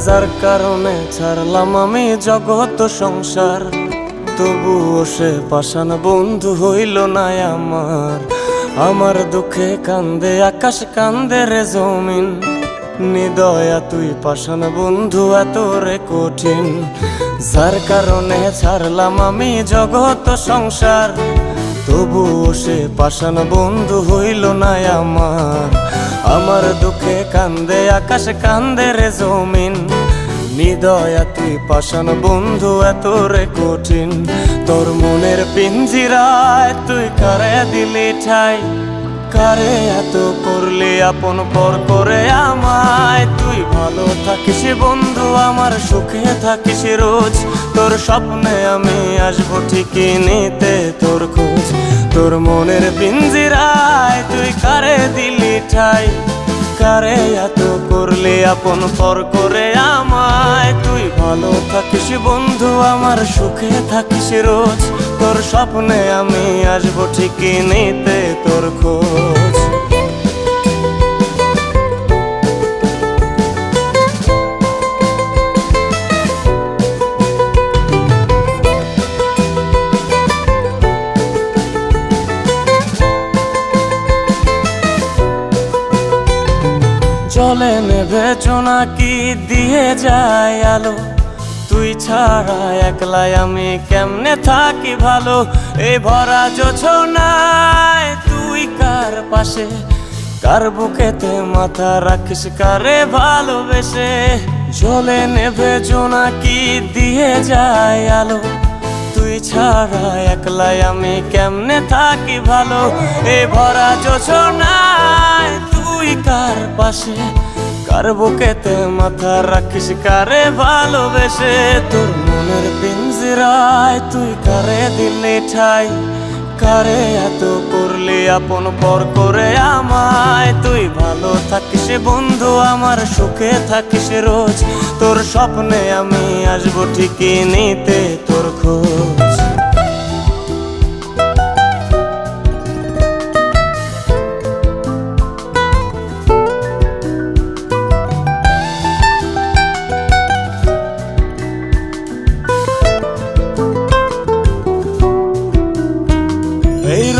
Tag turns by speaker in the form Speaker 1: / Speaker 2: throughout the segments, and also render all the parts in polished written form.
Speaker 1: যার কারণে ছাড়লাম আমি জগৎ সংসার, তবুও সে পাষাণ বন্ধু হইল না আমার। আমার দুঃখে কান্দে আকাশ, কান্দে রে জমিন, নিদয়া তুই পাষাণ বন্ধু এত রে কঠিন। যার কারণে ছাড়লাম আমি জগৎ সংসার, তবুও সে পাষাণ বন্ধু হইল না আমার। আমার দুঃখে কান্দে আকাশ, কান্দে রে জমিন, নিদয়া তুই পাষাণ বন্ধু এত রে কঠিন। তোর মনের পিঞ্জিরায় তুই কারে দিলি ঠাই, কারে এত করলি আপন পর করে আমায়। তুই ভালো থাকিস বন্ধু আমার, সুখে থাকিস রোজ, তোর স্বপ্নে আমি আসবো ঠিকই নিতে তোর খোঁজ। তোর মনের পিঞ্জিরায় তুই কারে দিলি ঠাই, কারে এত করলি আপন পর করে আমায়। তুই ভালো থাকিস বন্ধু আমার, সুখে থাকিস রোজ, তোর স্বপ্নে আমি আসবো ঠিকই নিতে তোর খোঁজ। জলে নেভে জোনাকি দিয়ে যায় আলো, তুই ছাড়া একলাই আমি কেমনে থাকি ভালো। এই ভরা জোছনায় তুই কার পাশে, কার বুকেতে মাথা রাখিস কারে ভালোবেসে। জলে নেভে জোনাকি দিয়ে যায় আলো, তুই ছাড়া একলাই আমি কেমনে থাকি ভালো। এই ভরা জোছনায় তুই কার পাশে, কার বুকেতে মাথা রাখিস কারে ভালোবেসে। তোর মনের পিঞ্জিরায় তুই কারে দিলি ঠাই, কারে এত করলি আপন পর করে আমায়। তুই ভালো থাকিস বন্ধু আমার, সুখে থাকিস রোজ, তোর স্বপ্নে আমি আসবো ঠিকই নিতে তোর খোঁজ।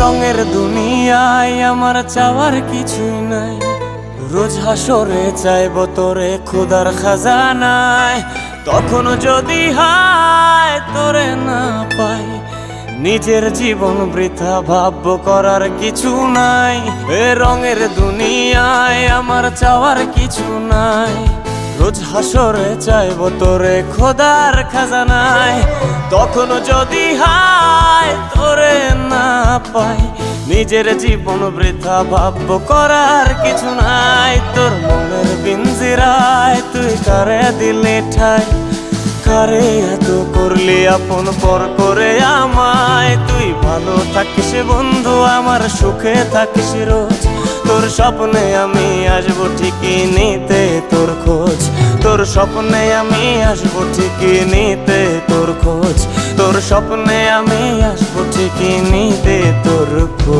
Speaker 1: রঙের দুনিয়ায় আমার চাওয়ার কিছুই নাই, রোজ হাসরে চাইব তোরে খোদার খাজানায়। তখন যদি হায় তোরে না পাই, নিজের জীবন বৃথা ভাবব করার কিছু নাই। এ রঙের দুনিয়ায় আমার চাওয়ার কিছু নাই, রোজ হাসরে চাইব তোরে খোদার খাজানায়। তখন যদি হায় তোরে না পাই, নিজের জীবন বৃথা ভাবব করার কিছু নাই। তোর মনের পিঞ্জিরায় তুই কারে দিলি ঠাই, কারে এত করলি আপন পর করে আমায়। তুই ভালো থাকিস বন্ধু আমার, সুখে থাকিস রোজ, তোর স্বপ্নে আমি আসবো ঠিকই নিতে তোর খোঁজ। তোর স্বপ্নে আমি আসবো ঠিকই নিতে তোর খোঁজ, তোর স্বপ্নে আমি আসবো ঠিকই নিতে তোর খোঁজ।